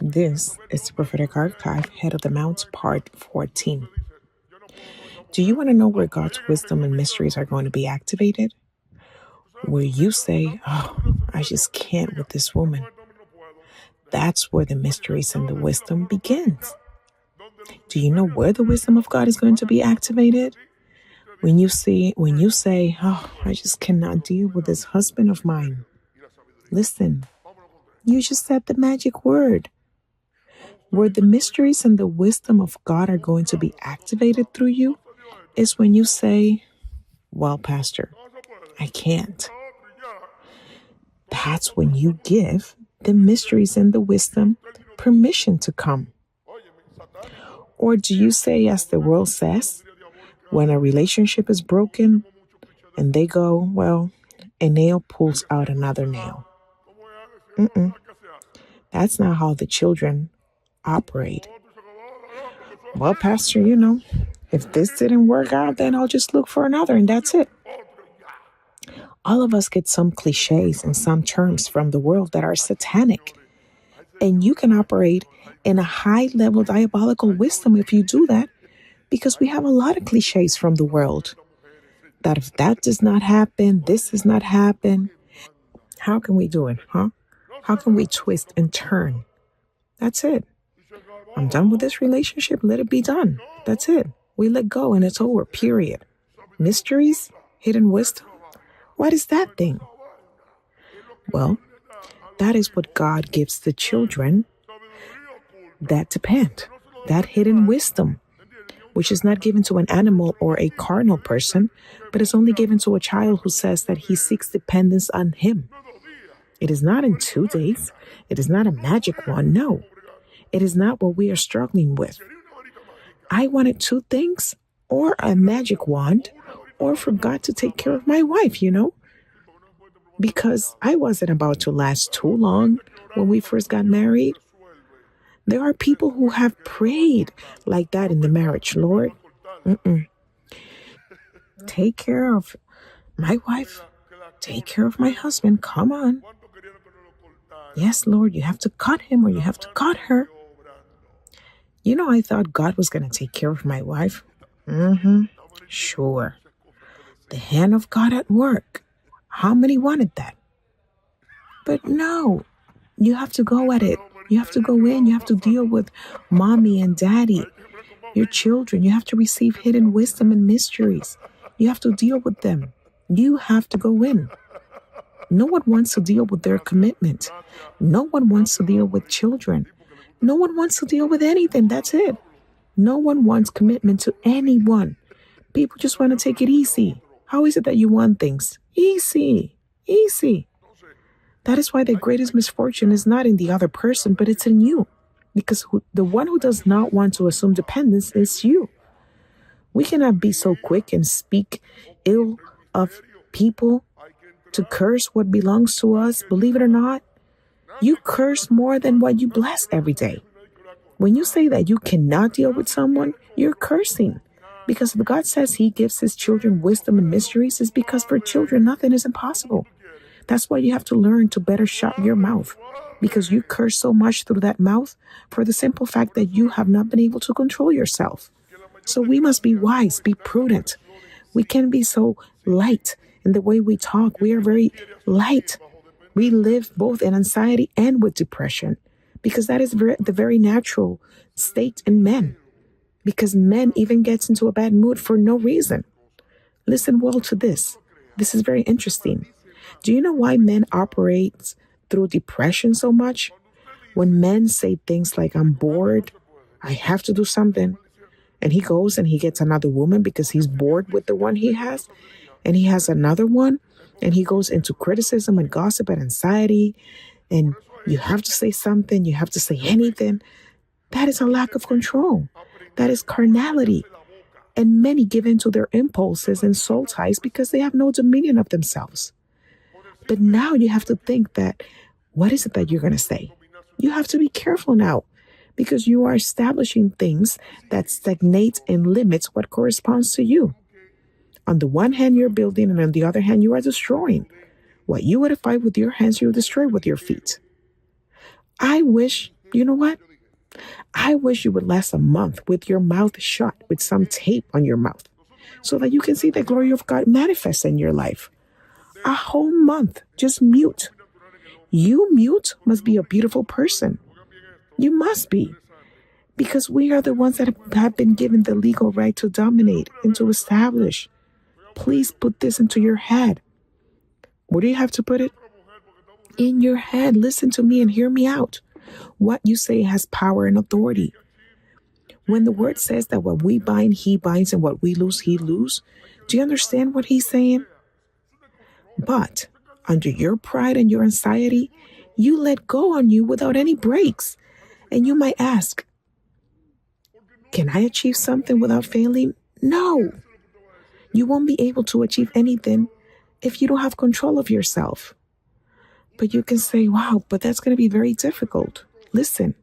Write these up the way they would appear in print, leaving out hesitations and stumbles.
This is the Prophetic Archive, Head of the Mount, Part 14. Do you want to know where God's wisdom and mysteries are going to be activated? Where you say, "Oh, I just can't with this woman." That's where the mysteries and the wisdom begins. Do you know where the wisdom of God is going to be activated? When you say, "Oh, I just cannot deal with this husband of mine." Listen, you just said the magic word. Where the mysteries and the wisdom of God are going to be activated through you is when you say, "Well, Pastor, I can't." That's when you give the mysteries and the wisdom permission to come. Or do you say, as the world says, when a relationship is broken and they go, "Well, a nail pulls out another nail"? That's not how the children operate. "Well, Pastor, if this didn't work out, then I'll just look for another, and that's it." All of us get some cliches and some terms from the world that are satanic. And you can operate in a high level diabolical wisdom if you do that, because we have a lot of cliches from the world. That if that does not happen, this does not happen. How can we do it, huh? How can we twist and turn? That's it. I'm done with this relationship. Let it be done. That's it. We let go and it's over, period. Mysteries, hidden wisdom. What is that thing? Well, that is what God gives the children that depend. That hidden wisdom, which is not given to an animal or a carnal person, but is only given to a child who says that he seeks dependence on him. It is not in 2 days. It is not a magic wand. No, it is not what we are struggling with. I wanted 2 things, or a magic wand, or for God to take care of my wife, because I wasn't about to last too long when we first got married. There are people who have prayed like that in the marriage. "Lord, take care of my wife. Take care of my husband. Come on. Yes, Lord, you have to cut him or you have to cut her." I thought God was going to take care of my wife. Sure. The hand of God at work. How many wanted that? But no, you have to go at it. You have to go in. You have to deal with mommy and daddy, your children. You have to receive hidden wisdom and mysteries. You have to deal with them. You have to go in. No one wants to deal with their commitment. No one wants to deal with children. No one wants to deal with anything. That's it. No one wants commitment to anyone. People just want to take it easy. How is it that you want things? Easy. Easy. That is why the greatest misfortune is not in the other person, but it's in you. Because the one who does not want to assume dependence is you. We cannot be so quick and speak ill of people, to curse what belongs to us. Believe it or not, you curse more than what you bless every day. When you say that you cannot deal with someone, you're cursing. Because if God says he gives his children wisdom and mysteries, it's because for children, nothing is impossible. That's why you have to learn to better shut your mouth, because you curse so much through that mouth for the simple fact that you have not been able to control yourself. So we must be wise, be prudent. We can't be so light in the way we talk. We are very light. We live both in anxiety and with depression, because that is the very natural state in men. Because men even gets into a bad mood for no reason. Listen well to this. This is very interesting. Do you know why men operate through depression so much? When men say things like, "I'm bored, I have to do something," and he goes and he gets another woman because he's bored with the one he has, and he has another one, and he goes into criticism and gossip and anxiety, and you have to say something, you have to say anything. That is a lack of control. That is carnality. And many give in to their impulses and soul ties because they have no dominion of themselves. But now you have to think that, what is it that you're going to say? You have to be careful now, because you are establishing things that stagnate and limits what corresponds to you. On the one hand, you're building, and on the other hand, you are destroying. What you edify with your hands, you destroy with your feet. I wish You know what? I wish you would last a month with your mouth shut with some tape on your mouth so that you can see the glory of God manifest in your life. A whole month, just mute. You mute must be a beautiful person. You must be. Because we are the ones that have been given the legal right to dominate and to establish. Please put this into your head. Where do you have to put it? In your head. Listen to me and hear me out. What you say has power and authority. When the word says that what we bind, he binds, and what we lose, he lose, do you understand what he's saying? But under your pride and your anxiety, you let go on you without any breaks. And you might ask, can I achieve something without failing? No. You won't be able to achieve anything if you don't have control of yourself. But you can say, wow, but that's going to be very difficult. Listen,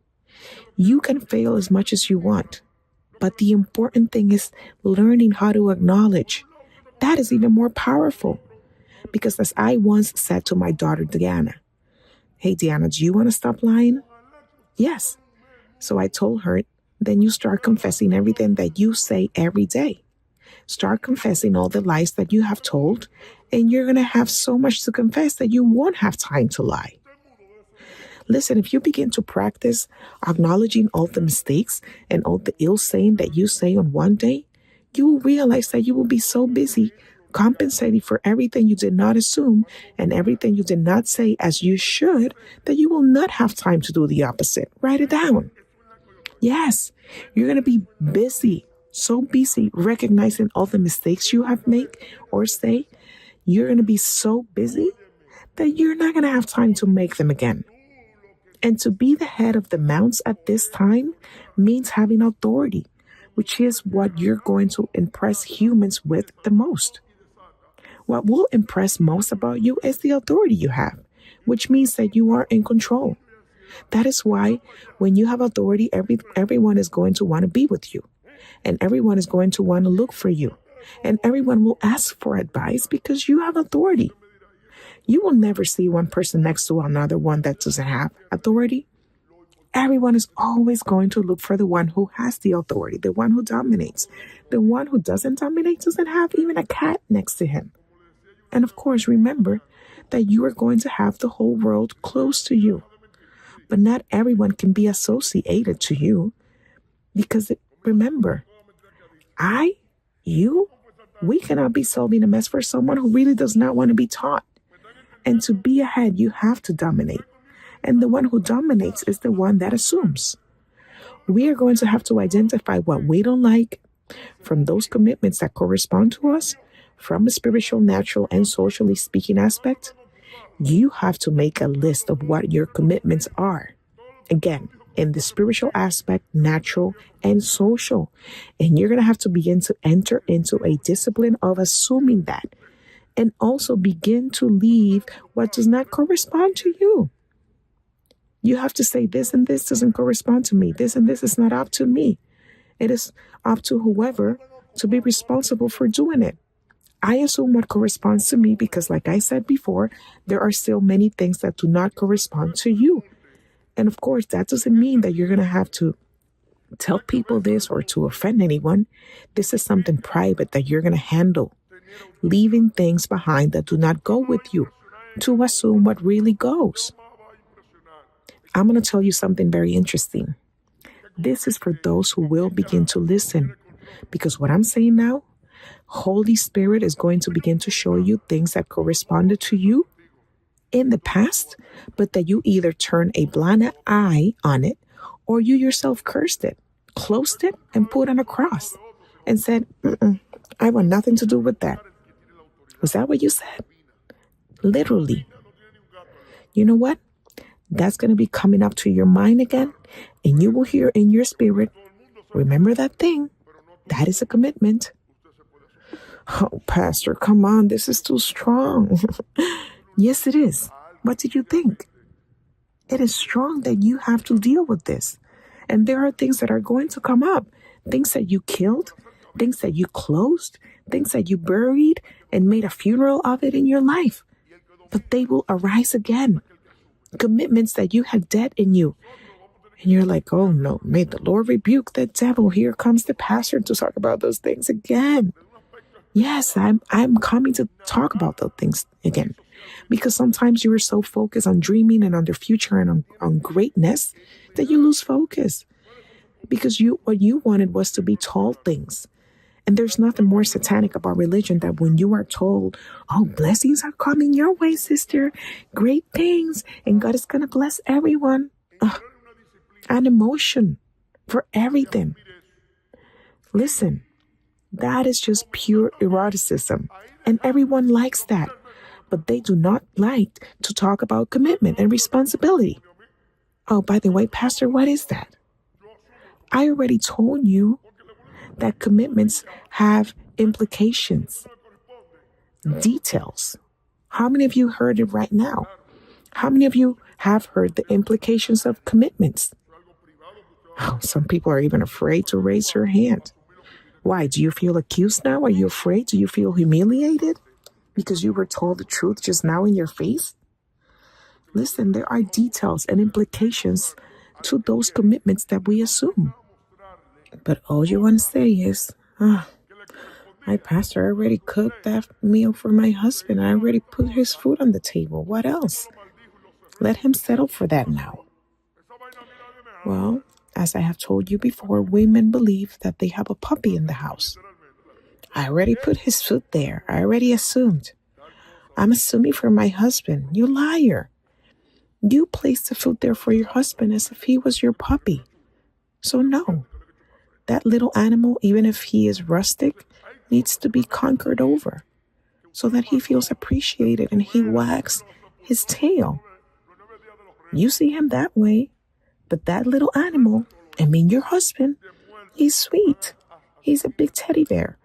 you can fail as much as you want. But the important thing is learning how to acknowledge. That is even more powerful. Because as I once said to my daughter, Diana, hey, Diana, do you want to stop lying? Yes. So I told her, then you start confessing everything that you say every day. Start confessing all the lies that you have told, and you're going to have so much to confess that you won't have time to lie. Listen, if you begin to practice acknowledging all the mistakes and all the ill saying that you say on one day, you will realize that you will be so busy compensating for everything you did not assume and everything you did not say as you should that you will not have time to do the opposite. Write it down. Yes, you're going to be busy, so busy recognizing all the mistakes you have made or say. You're going to be so busy that you're not going to have time to make them again. And to be the head of the mounts at this time means having authority, which is what you're going to impress humans with the most. What will impress most about you is the authority you have, which means that you are in control. That is why when you have authority, everyone is going to want to be with you. And everyone is going to want to look for you. And everyone will ask for advice because you have authority. You will never see one person next to another one that doesn't have authority. Everyone is always going to look for the one who has the authority, the one who dominates. The one who doesn't dominate doesn't have even a cat next to him. And of course, remember that you are going to have the whole world close to you. But not everyone can be associated to you because remember, we cannot be solving a mess for someone who really does not want to be taught. And to be ahead, you have to dominate. And the one who dominates is the one that assumes. We are going to have to identify what we don't like from those commitments that correspond to us, from a spiritual, natural, and socially speaking aspect. You have to make a list of what your commitments are. Again, in the spiritual aspect, natural, and social. And you're going to have to begin to enter into a discipline of assuming that. And also begin to leave what does not correspond to you. You have to say this and this doesn't correspond to me. This and this is not up to me. It is up to whoever to be responsible for doing it. I assume what corresponds to me because, like I said before, there are still many things that do not correspond to you. And of course, that doesn't mean that you're going to have to tell people this or to offend anyone. This is something private that you're going to handle, leaving things behind that do not go with you to assume what really goes. I'm going to tell you something very interesting. This is for those who will begin to listen, because what I'm saying now, Holy Spirit is going to begin to show you things that corresponded to you in the past, but that you either turn a blind eye on it or you yourself cursed it, closed it, and put on a cross and said, I want nothing to do with that. Was that what you said? Literally. You know what? That's going to be coming up to your mind again, and you will hear in your spirit, remember that thing. That is a commitment. Oh, Pastor, come on. This is too strong. Yes, it is. What did you think? It is strong that you have to deal with this. And there are things that are going to come up. Things that you killed, things that you closed, things that you buried and made a funeral of it in your life. But they will arise again. Commitments that you had dead in you. And you're like, oh no, may the Lord rebuke the devil. Here comes the pastor to talk about those things again. Yes, I'm coming to talk about those things again. Because sometimes you are so focused on dreaming and on the future and on greatness that you lose focus. Because what you wanted was to be told things. And there's nothing more satanic about religion than when you are told, oh, blessings are coming your way, sister. Great things. And God is going to bless everyone. Ugh, an emotion for everything. Listen, that is just pure eroticism. And everyone likes that. But they do not like to talk about commitment and responsibility. Oh, by the way, Pastor, what is that? I already told you that commitments have implications, details. How many of you heard it right now? How many of you have heard the implications of commitments? Oh, some people are even afraid to raise their hand. Why? Do you feel accused now? Are you afraid? Do you feel humiliated because you were told the truth just now in your face? Listen, there are details and implications to those commitments that we assume. But all you want to say is, my pastor already cooked that meal for my husband. I already put his food on the table. What else? Let him settle for that now. Well, as I have told you before, women believe that they have a puppy in the house. I already put his food there. I already assumed. I'm assuming for my husband. You liar. You placed the food there for your husband as if he was your puppy. So no. That little animal, even if he is rustic, needs to be conquered over so that he feels appreciated and he wags his tail. You see him that way, but that little animal, your husband, he's sweet. He's a big teddy bear.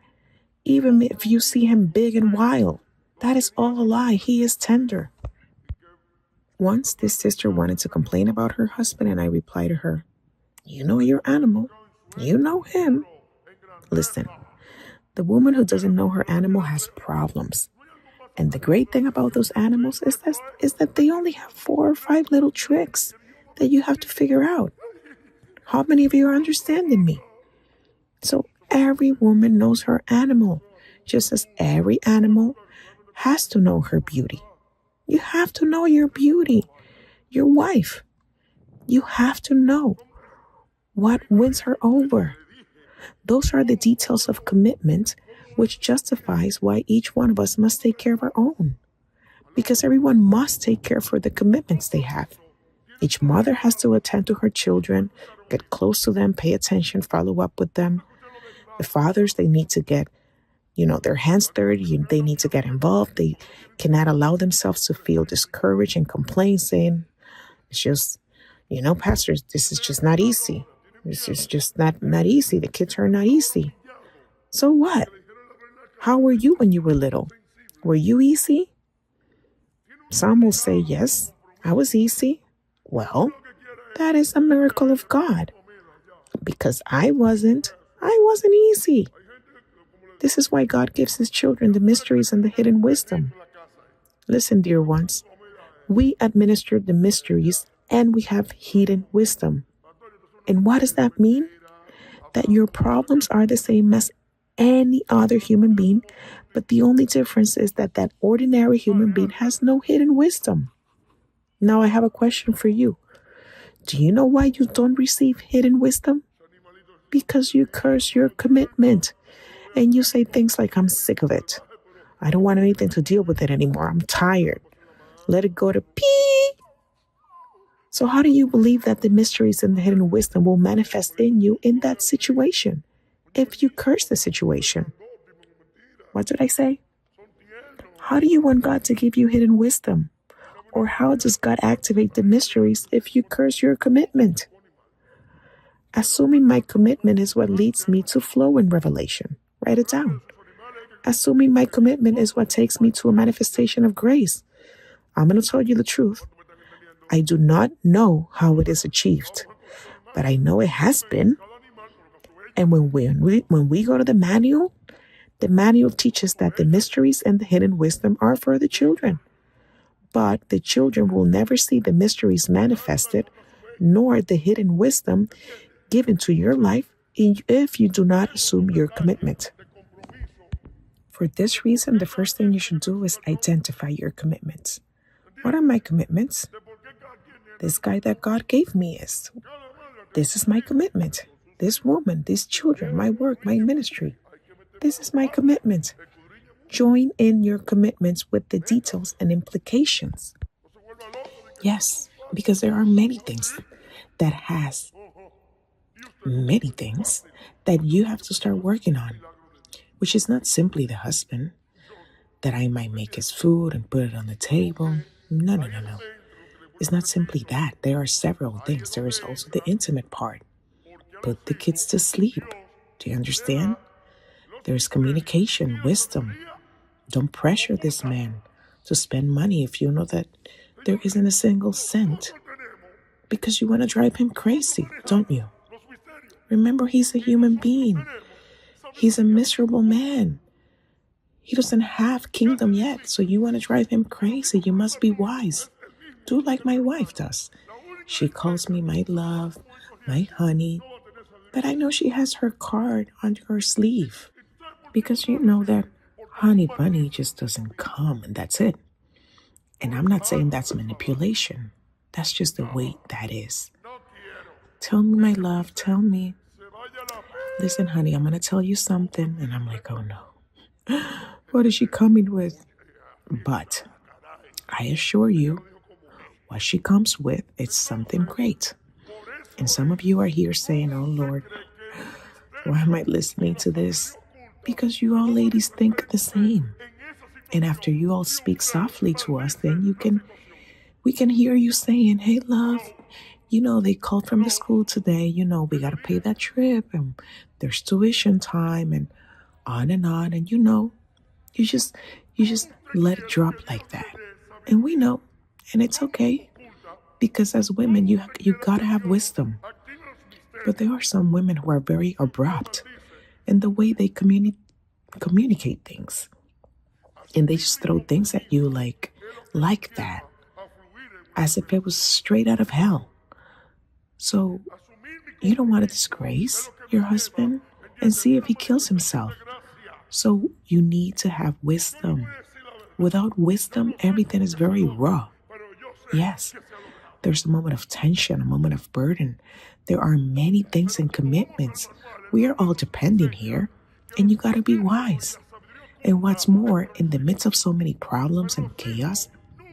Even if you see him big and wild, that is all a lie. He is tender. Once this sister wanted to complain about her husband, and I replied to her, you know your animal. You know him. Listen, the woman who doesn't know her animal has problems. And the great thing about those animals is that they only have 4 or 5 little tricks that you have to figure out. How many of you are understanding me? So every woman knows her animal, just as every animal has to know her beauty. You have to know your beauty, your wife. You have to know what wins her over. Those are the details of commitment, which justifies why each one of us must take care of our own. Because everyone must take care for the commitments they have. Each mother has to attend to her children, get close to them, pay attention, follow up with them. The fathers, they need to get, their hands dirty. They need to get involved. They cannot allow themselves to feel discouraged and complain, saying, it's just, pastors, this is just not easy. This is just not easy. The kids are not easy. So what? How were you when you were little? Were you easy? Some will say, yes, I was easy. Well, that is a miracle of God. Because I wasn't easy. This is why God gives his children the mysteries and the hidden wisdom. Listen, dear ones, we administer the mysteries and we have hidden wisdom. And what does that mean? That your problems are the same as any other human being, but the only difference is that ordinary human being has no hidden wisdom. Now I have a question for you. Do you know why you don't receive hidden wisdom? Because you curse your commitment and you say things like, I'm sick of it. I don't want anything to deal with it anymore. I'm tired. Let it go to pee. So how do you believe that the mysteries and the hidden wisdom will manifest in you in that situation if you curse the situation? What did I say? How do you want God to give you hidden wisdom? Or how does God activate the mysteries if you curse your commitment? Assuming my commitment is what leads me to flow in revelation. Write it down. Assuming my commitment is what takes me to a manifestation of grace. I'm going to tell you the truth. I do not know how it is achieved, but I know it has been. And when we go to the manual teaches that the mysteries and the hidden wisdom are for the children. But the children will never see the mysteries manifested, nor the hidden wisdom given to your life if you do not assume your commitment. For this reason, the first thing you should do is identify your commitments. What are my commitments? This guy that God gave me is. This is my commitment. This woman, these children, my work, my ministry. This is my commitment. Join in your commitments with the details and implications. Yes, because there are many things that you have to start working on, which is not simply the husband, that I might make his food and put it on the table. No. It's not simply that. There are several things. There is also the intimate part. Put the kids to sleep. Do you understand? There's communication, wisdom. Don't pressure this man to spend money if you know that there isn't a single cent, because you want to drive him crazy, don't you? Remember, he's a human being. He's a miserable man. He doesn't have kingdom yet, so you want to drive him crazy. You must be wise. Do like my wife does. She calls me my love, my honey, but I know she has her card on her sleeve, because you know that honey bunny just doesn't come and that's it. And I'm not saying that's manipulation. That's just the way that is. Tell me, my love, tell me. Listen, honey, I'm going to tell you something. And I'm like, oh no. What is she coming with? But I assure you, what she comes with, it's something great. And some of you are here saying, oh Lord, why am I listening to this? Because you all ladies think the same. And after you all speak softly to us, then we can hear you saying, hey, love, they called from the school today, we got to pay that trip and there's tuition time and on. And you just let it drop like that. And we know, and it's okay, because as women, you got to have wisdom. But there are some women who are very abrupt in the way they communicate things. And they just throw things at you like that, as if it was straight out of hell. So you don't want to disgrace your husband and see if he kills himself. So you need to have wisdom. Without wisdom, everything is very raw. Yes, there's a moment of tension, a moment of burden. There are many things and commitments. We are all depending here, and you got to be wise. And what's more, in the midst of so many problems and chaos,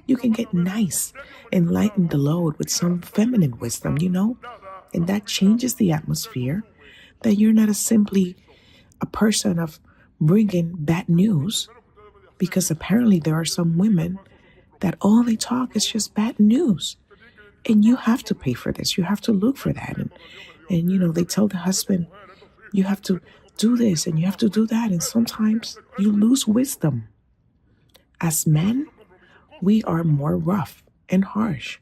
you can get nice and lighten the load with some feminine wisdom, and that changes the atmosphere, that you're not simply a person of bringing bad news, because apparently there are some women that all they talk is just bad news. And you have to pay for this. You have to look for that. And they tell the husband, you have to do this and you have to do that. And sometimes you lose wisdom. As men, we are more rough and harsh,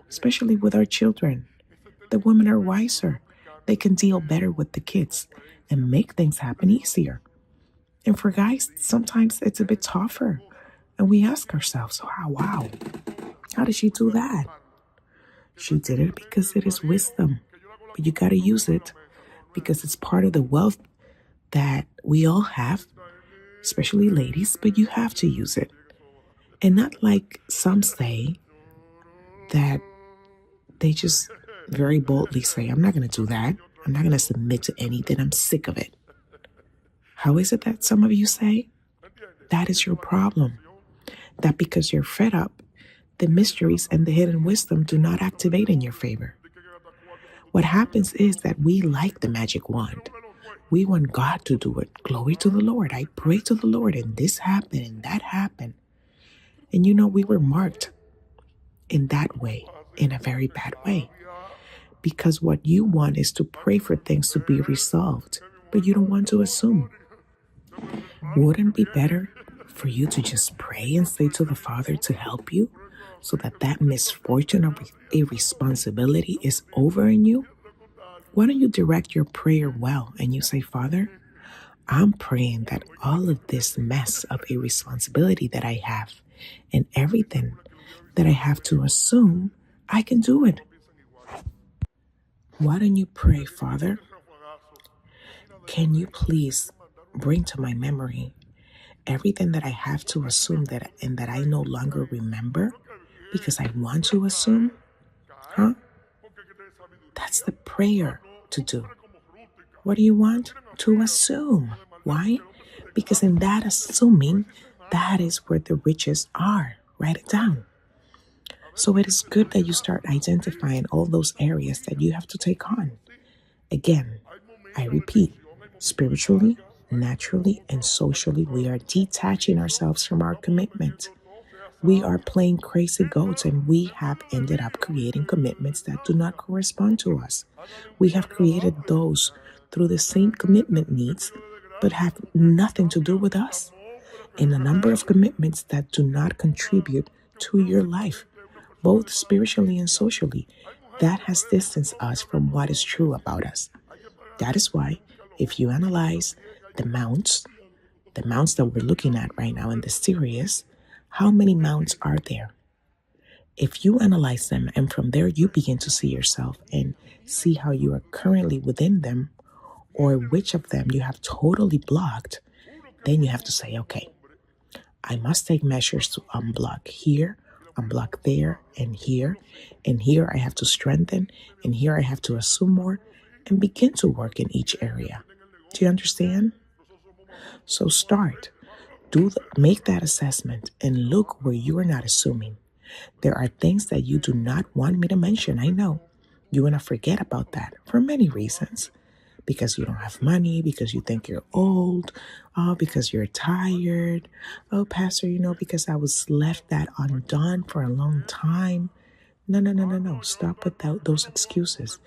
especially with our children. The women are wiser. They can deal better with the kids and make things happen easier. And for guys, sometimes it's a bit tougher. And we ask ourselves, wow, how did she do that? She did it because it is wisdom. But you got to use it because it's part of the wealth that we all have, especially ladies, but you have to use it. And not like some say, that they just very boldly say, I'm not going to do that. I'm not going to submit to anything. I'm sick of it. How is it that some of you say? That is your problem. That because you're fed up, the mysteries and the hidden wisdom do not activate in your favor. What happens is that we like the magic wand. We want God to do it. Glory to the Lord. I pray to the Lord and this happened and that happened. And we were marked in that way, in a very bad way. Because what you want is to pray for things to be resolved, but you don't want to assume. Wouldn't it be better for you to just pray and say to the Father to help you so that misfortune of irresponsibility is over in you? Why don't you direct your prayer well and you say, Father, I'm praying that all of this mess of irresponsibility that I have and everything that I have to assume, I can do it. Why don't you pray, Father? Can you please bring to my memory everything that I have to assume that I no longer remember because I want to assume? Huh? That's the prayer to do. What do you want? To assume. Why? Because in that assuming, that is where the riches are. Write it down. So it is good that you start identifying all those areas that you have to take on. Again, I repeat, spiritually, naturally, and socially, we are detaching ourselves from our commitment. We are playing crazy goats, and we have ended up creating commitments that do not correspond to us. We have created those through the same commitment needs, but have nothing to do with us. In a number of commitments that do not contribute to your life, both spiritually and socially, that has distanced us from what is true about us. That is why, if you analyze the mounts that we're looking at right now in the series, how many mounts are there? If you analyze them and from there you begin to see yourself and see how you are currently within them or which of them you have totally blocked, then you have to say, okay, I must take measures to unblock here, unblock there, and here I have to strengthen, and here I have to assume more, and begin to work in each area. Do you understand? So start. Make that assessment and look where you are not assuming. There are things that you do not want me to mention. I know. You want to forget about that for many reasons. Because you don't have money, because you think you're old, because you're tired. Oh, Pastor, because I was left that undone for a long time. No. Stop with those excuses.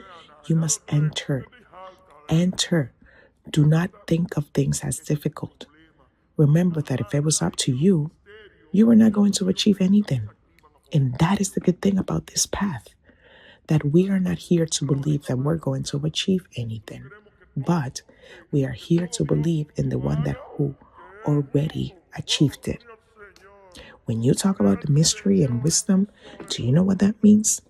You must enter. Enter. Do not think of things as difficult. Remember that if it was up to you, you were not going to achieve anything. And that is the good thing about this path, that we are not here to believe that we're going to achieve anything, but we are here to believe in the one who already achieved it. When you talk about the mystery and wisdom, do you know what that means?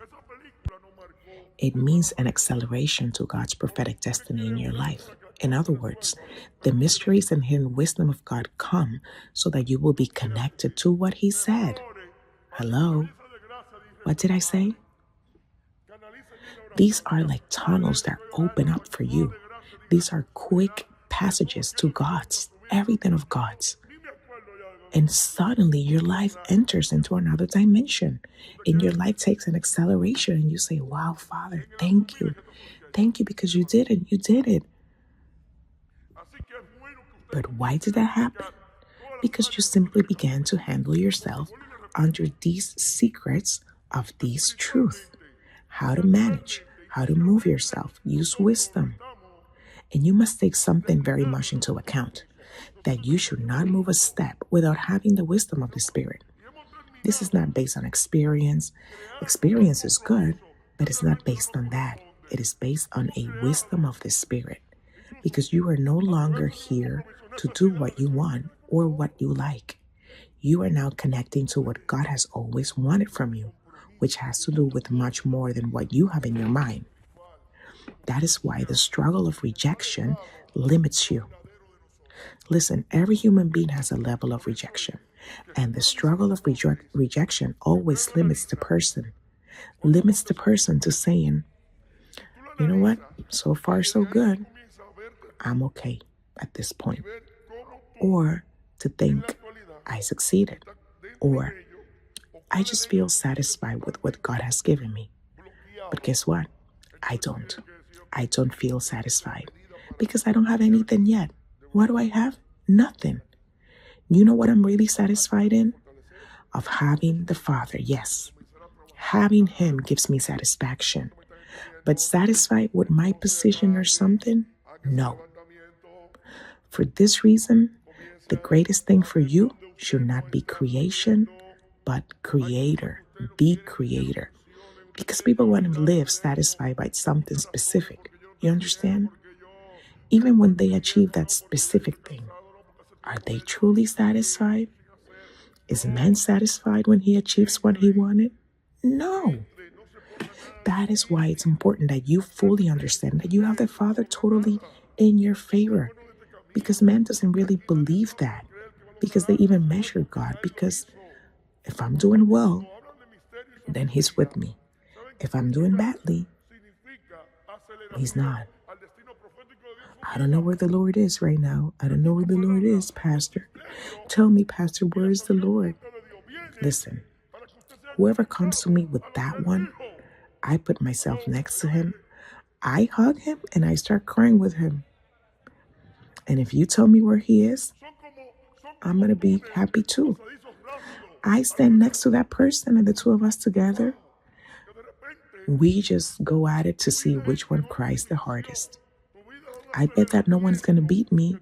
It means an acceleration to God's prophetic destiny in your life. In other words, the mysteries and hidden wisdom of God come so that you will be connected to what He said. Hello? What did I say? These are like tunnels that open up for you. These are quick passages to God's, everything of God's. And suddenly your life enters into another dimension. And your life takes an acceleration and you say, wow, Father, thank you. Thank you because you did it. You did it. But why did that happen? Because you simply began to handle yourself under these secrets of these truth. How to manage, how to move yourself, use wisdom. And you must take something very much into account, that you should not move a step without having the wisdom of the Spirit. This is not based on experience. Experience is good, but it's not based on that. It is based on a wisdom of the Spirit, because you are no longer here to do what you want or what you like. You are now connecting to what God has always wanted from you, which has to do with much more than what you have in your mind. That is why the struggle of rejection limits you. Listen, every human being has a level of rejection, and the struggle of rejection always limits the person to saying, you know what, so far so good, I'm okay at this point. Or to think, I succeeded, or I just feel satisfied with what God has given me. But guess what? I don't feel satisfied because I don't have anything yet. What do I have? Nothing. You know what I'm really satisfied in? Of having the Father, yes. Having Him gives me satisfaction. But satisfied with my position or something? No. For this reason, the greatest thing for you should not be creation, but creator. Be creator. Because people want to live satisfied by something specific. You understand? Even when they achieve that specific thing, are they truly satisfied? Is man satisfied when he achieves what he wanted? No. That is why it's important that you fully understand that you have the Father totally in your favor. Because man doesn't really believe that. Because they even measure God. Because if I'm doing well, then He's with me. If I'm doing badly, He's not. I don't know where the Lord is right now. I don't know where the Lord is, Pastor. Tell me, Pastor, where is the Lord? Listen, whoever comes to me with that one, I put myself next to him. I hug him and I start crying with him. And if you tell me where he is, I'm going to be happy too. I stand next to that person and the two of us together, we just go at it to see which one cries the hardest. I bet that no one's going to beat me.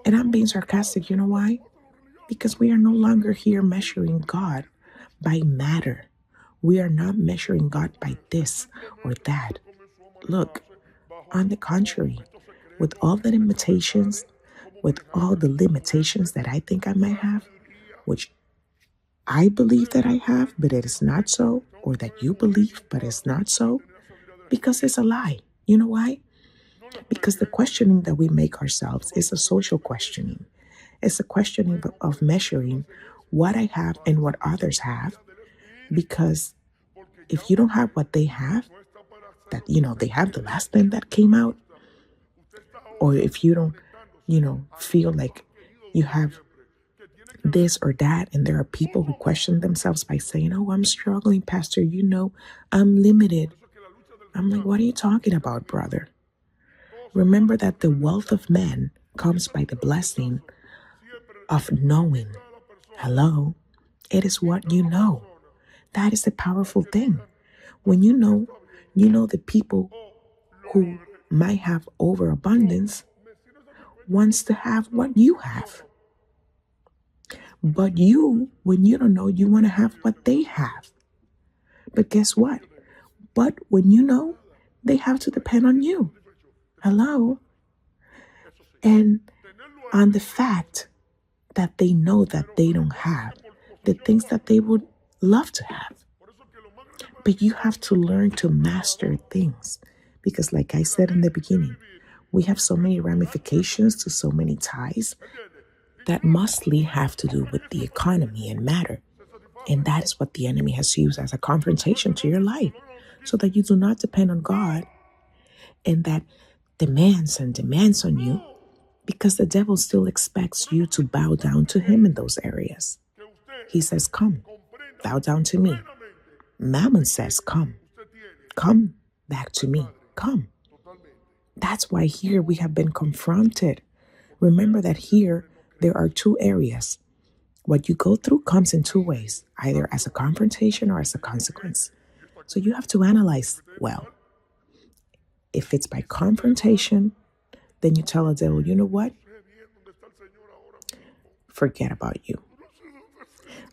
And I'm being sarcastic. You know why? Because we are no longer here measuring God by matter. We are not measuring God by this or that. Look, on the contrary, with all the limitations, with all the limitations that I think I might have, which I believe that I have, but it is not so, or that you believe, but it's not so, because it's a lie. You know why? Because the questioning that we make ourselves is a social questioning. It's a questioning of measuring what I have and what others have. Because if you don't have what they have, that, they have the last thing that came out, or if you don't, feel like you have this or that, and there are people who question themselves by saying, oh, I'm struggling, Pastor, I'm limited. I'm like, what are you talking about, brother? Remember that the wealth of man comes by the blessing of knowing. Hello? It is what you know. That is a powerful thing. When you know the people who might have overabundance wants to have what you have. But when you don't know, you want to have what they have. But guess what? But when you know, they have to depend on you. Hello? And on the fact that they know that they don't have the things that they would love to have. But you have to learn to master things. Because like I said in the beginning, we have so many ramifications to so many ties that mostly have to do with the economy and matter. And that is what the enemy has used as a confrontation to your life, so that you do not depend on God, and that demands on you, because the devil still expects you to bow down to him in those areas. He says, come, bow down to me. Mammon says, come back to me, come. That's why here we have been confronted. Remember that here there are two areas. What you go through comes in two ways, either as a confrontation or as a consequence. So you have to analyze well. If it's by confrontation, then you tell the devil, you know what? Forget about you.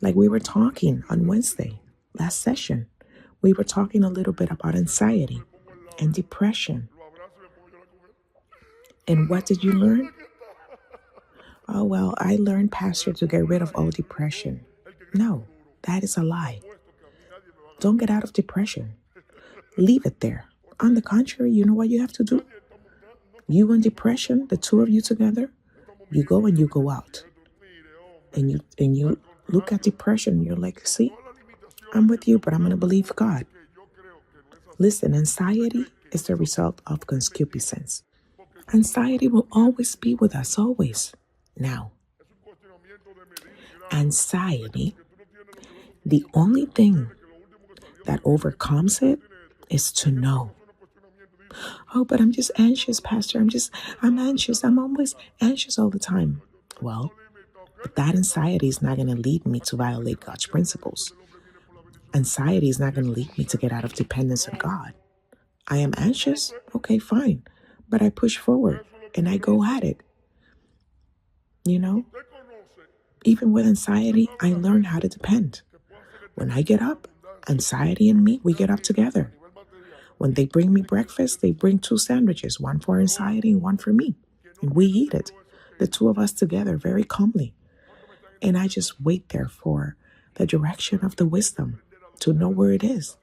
Like we were talking on Wednesday, last session, we were talking a little bit about anxiety and depression. And what did you learn? Oh, well, I learned, Pastor, to get rid of all depression. No, that is a lie. Don't get out of depression. Leave it there. On the contrary, you know what you have to do? You and depression, the two of you together, you go and you go out. And you look at depression and you're like, see, I'm with you, but I'm going to believe God. Listen, anxiety is the result of concupiscence. Anxiety will always be with us, always. Now, anxiety, the only thing that overcomes it is to know. Oh, but I'm just anxious, Pastor. I'm anxious. I'm always anxious all the time. Well, but that anxiety is not going to lead me to violate God's principles. Anxiety is not going to lead me to get out of dependence on God. I am anxious. Okay, fine. But I push forward and I go at it. Even with anxiety, I learn how to depend. When I get up, anxiety and me, we get up together. When they bring me breakfast, they bring 2 sandwiches, one for anxiety and one for me. And we eat it, the two of us together, very calmly. And I just wait there for the direction of the wisdom to know where it is.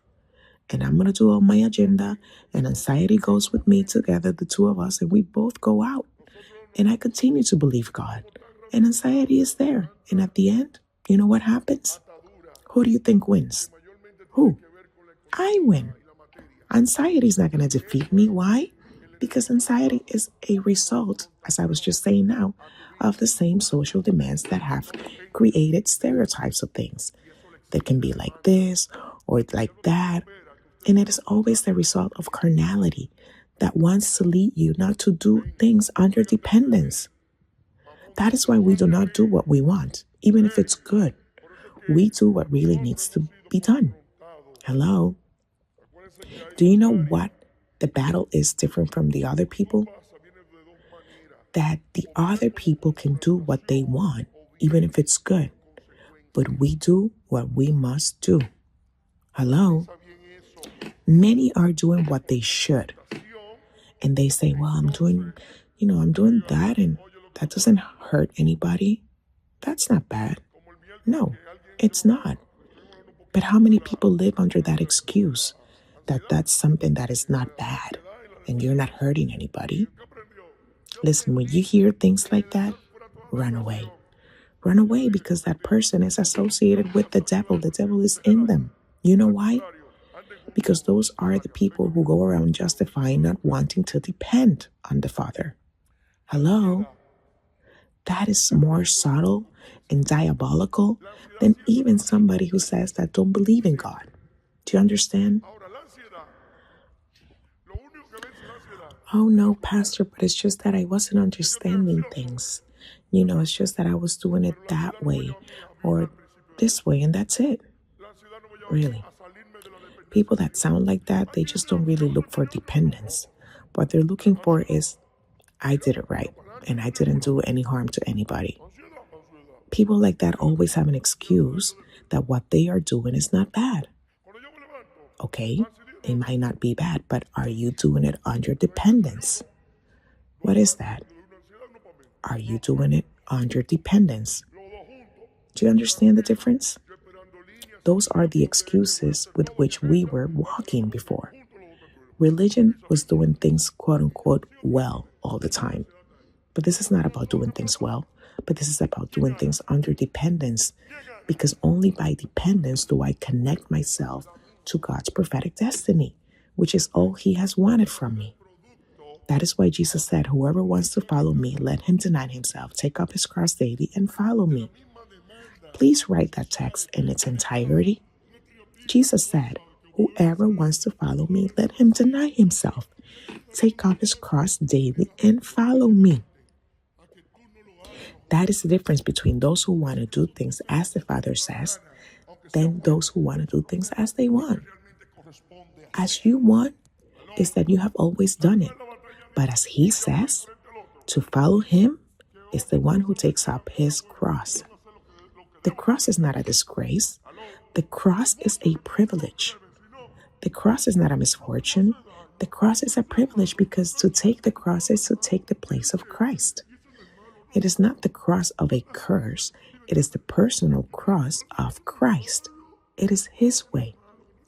and I'm going to do all my agenda, and anxiety goes with me together, the two of us, and we both go out. And I continue to believe God. And anxiety is there. And at the end, you know what happens? Who do you think wins? Who? I win. Anxiety is not going to defeat me. Why? Because anxiety is a result, as I was just saying now, of the same social demands that have created stereotypes of things that can be like this or like that. And it is always the result of carnality that wants to lead you not to do things under dependence. That is why we do not do what we want, even if it's good. We do what really needs to be done. Hello? Do you know what the battle is different from the other people? That the other people can do what they want, even if it's good. But we do what we must do. Hello? Many are doing what they should. And they say, well, I'm doing that, and that doesn't hurt anybody. That's not bad. No, it's not. But how many people live under that excuse that that's something that is not bad and you're not hurting anybody? Listen, when you hear things like that, run away. Run away, because that person is associated with the devil. The devil is in them. You know why? Because those are the people who go around justifying not wanting to depend on the Father. Hello? That is more subtle and diabolical than even somebody who says that don't believe in God. Do you understand? Oh no, Pastor, but it's just that I wasn't understanding things. It's just that I was doing it that way or this way, and that's it. Really. People that sound like that, they just don't really look for dependence. What they're looking for is, I did it right, and I didn't do any harm to anybody. People like that always have an excuse that what they are doing is not bad. Okay, it might not be bad, but are you doing it under dependence? What is that? Are you doing it under dependence? Do you understand the difference? Those are the excuses with which we were walking before. Religion was doing things, quote unquote, well all the time. But this is not about doing things well, but this is about doing things under dependence, because only by dependence do I connect myself to God's prophetic destiny, which is all He has wanted from me. That is why Jesus said, whoever wants to follow me, let him deny himself, take up his cross daily, and follow me. Please write that text in its entirety. Jesus said, whoever wants to follow me, let him deny himself, take up his cross daily, and follow me. That is the difference between those who want to do things as the Father says, than those who want to do things as they want. As you want is that you have always done it. But as He says, to follow Him is the one who takes up his cross. The cross is not a disgrace. The cross is a privilege. The cross is not a misfortune. The cross is a privilege, because to take the cross is to take the place of Christ. It is not the cross of a curse. It is the personal cross of Christ. It is His way.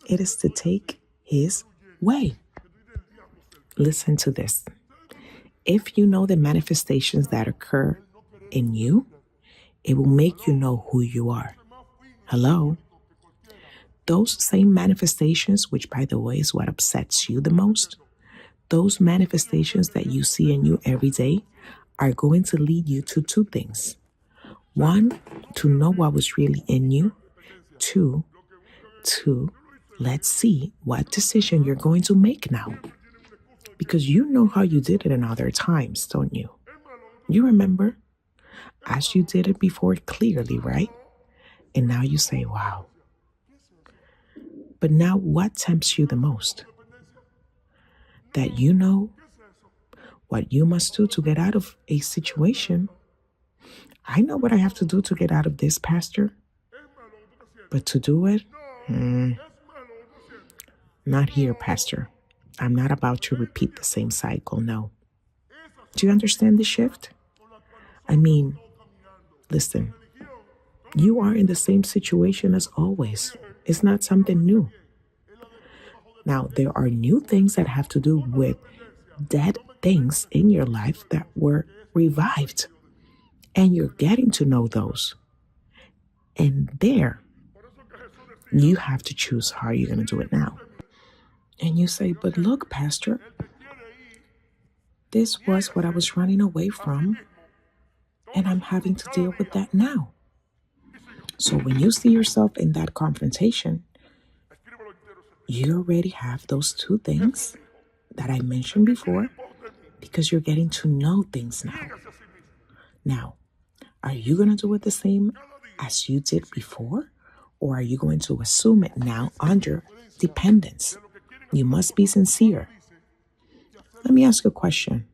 It is to take His way. Listen to this. If you know the manifestations that occur in you, it will make you know who you are. Hello? Those same manifestations, which by the way is what upsets you the most, those manifestations that you see in you every day are going to lead you to two things. One, to know what was really in you. Two, let's see what decision you're going to make now. Because you know how you did it in other times, don't you? You remember? As you did it before clearly, right? And now you say, wow. But now what tempts you the most? That you know what you must do to get out of a situation. I know what I have to do to get out of this, Pastor. But to do it? Not here, Pastor. I'm not about to repeat the same cycle, no. Do you understand the shift? I mean, listen, you are in the same situation as always. It's not something new. Now, there are new things that have to do with dead things in your life that were revived, and you're getting to know those. And there, you have to choose how you're going to do it now. And you say, but look, Pastor, this was what I was running away from, and I'm having to deal with that now. So when you see yourself in that confrontation, you already have those two things that I mentioned before, because you're getting to know things now. Now, are you going to do it the same as you did before? Or are you going to assume it now under dependence? You must be sincere. Let me ask you a question.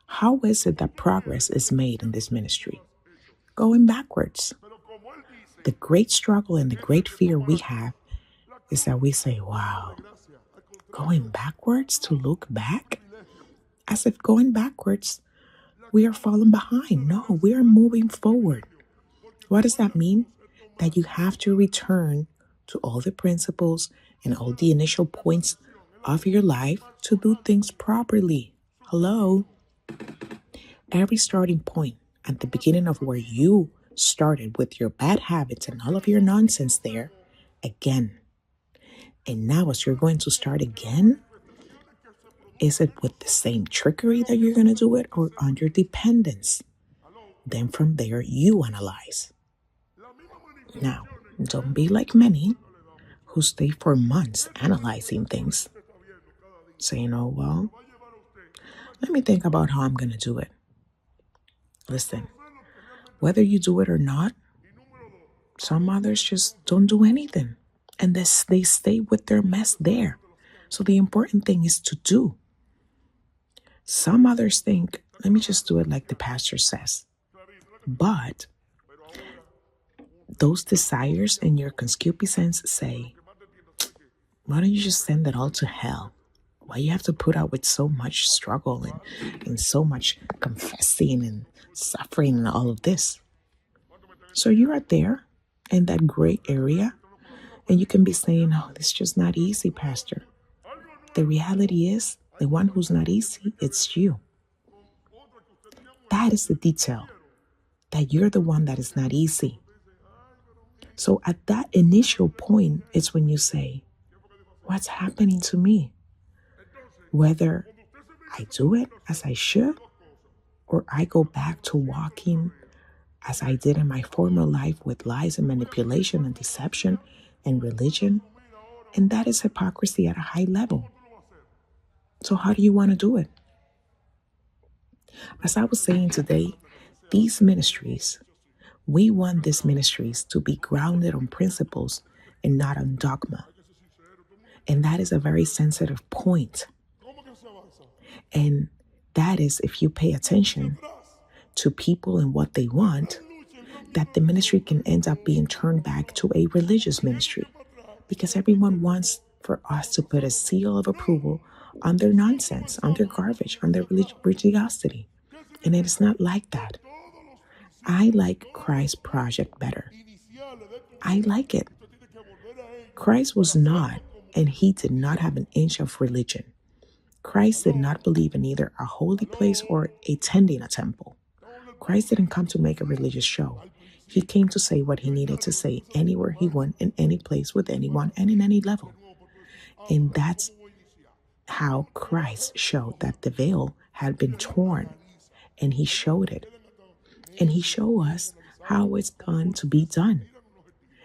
How is it that progress is made in this ministry? Going backwards. The great struggle and the great fear we have is that we say, wow, going backwards to look back? As if going backwards, we are falling behind. No, we are moving forward. What does that mean? That you have to return to all the principles and all the initial points of your life to do things properly. Hello? Every starting point at the beginning of where you started with your bad habits and all of your nonsense there, again. And now as you're going to start again, is it with the same trickery that you're going to do it or under dependence? Then from there, you analyze. Now, don't be like many who stay for months analyzing things, saying, oh, well, let me think about how I'm going to do it. Listen, whether you do it or not, some others just don't do anything, and they stay with their mess there. So the important thing is to do. Some others think, let me just do it like the pastor says. But those desires in your concupiscence say, why don't you just send it all to hell? Why you have to put up with so much struggle and so much confessing and suffering and all of this? So you are there in that gray area, and you can be saying, oh, this is just not easy, Pastor. The reality is, the one who's not easy, it's you. That is the detail, that you're the one that is not easy. So at that initial point, it's when you say, what's happening to me? Whether I do it as I should, or I go back to walking as I did in my former life with lies and manipulation and deception and religion. And that is hypocrisy at a high level. So how do you want to do it? As I was saying today, these ministries, we want these ministries to be grounded on principles and not on dogma. And that is a very sensitive point. And that is, if you pay attention to people and what they want, that the ministry can end up being turned back to a religious ministry, because everyone wants for us to put a seal of approval on their nonsense, on their garbage, on their religiosity. And it is not like that. I like Christ's project better. I like it. Christ was not, and he did not have an inch of religion. Christ did not believe in either a holy place or attending a temple. Christ didn't come to make a religious show. He came to say what he needed to say anywhere he went, in any place, with anyone, and in any level. And that's how Christ showed that the veil had been torn, and he showed it. And he showed us how it's going to be done,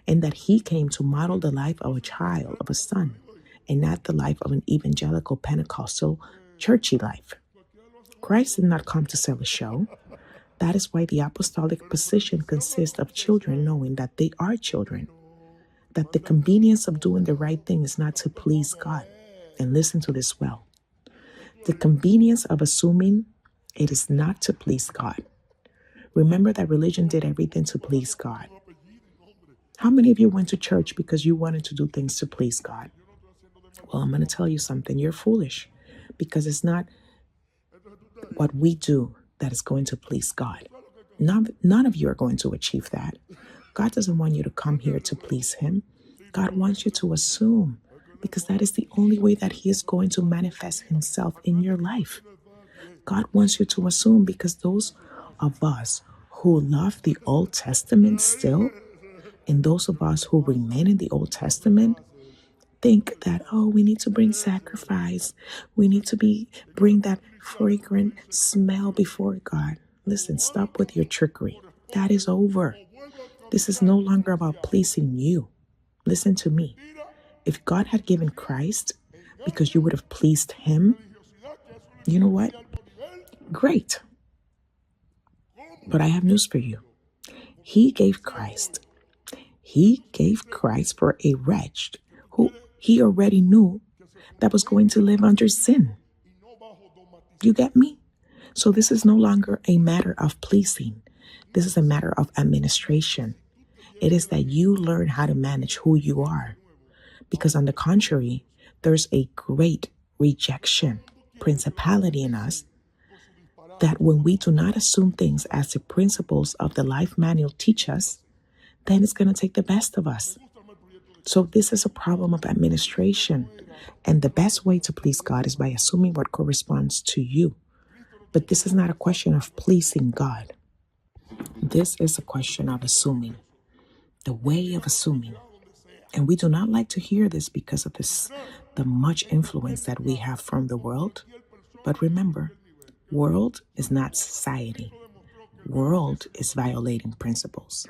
and that he came to model the life of a child, of a son, and not the life of an evangelical Pentecostal churchy life. Christ did not come to sell a show. That is why the apostolic position consists of children knowing that they are children, that the convenience of doing the right thing is not to please God. And listen to this well. The convenience of assuming it is not to please God. Remember that religion did everything to please God. How many of you went to church because you wanted to do things to please God? Well, I'm going to tell you something. You're foolish, because it's not what we do that is going to please God. None of you are going to achieve that. God doesn't want you to come here to please him. God wants you to assume, because that is the only way that He is going to manifest Himself in your life. God wants you to assume, because those of us who love the Old Testament still, and those of us who remain in the Old Testament, think that, oh, we need to bring sacrifice. We need to bring that fragrant smell before God. Listen, stop with your trickery. That is over. This is no longer about pleasing you. Listen to me. If God had given Christ because you would have pleased Him, you know what? Great. But I have news for you. He gave Christ. He gave Christ for a wretch who He already knew that was going to live under sin. You get me? So this is no longer a matter of pleasing. This is a matter of administration. It is that you learn how to manage who you are. Because on the contrary, there's a great rejection principality in us, that when we do not assume things as the principles of the life manual teach us, then it's going to take the best of us. So this is a problem of administration. And the best way to please God is by assuming what corresponds to you. But this is not a question of pleasing God. This is a question of assuming, the way of assuming. And we do not like to hear this because of the much influence that we have from the world. But remember, world is not society. World is violating principles.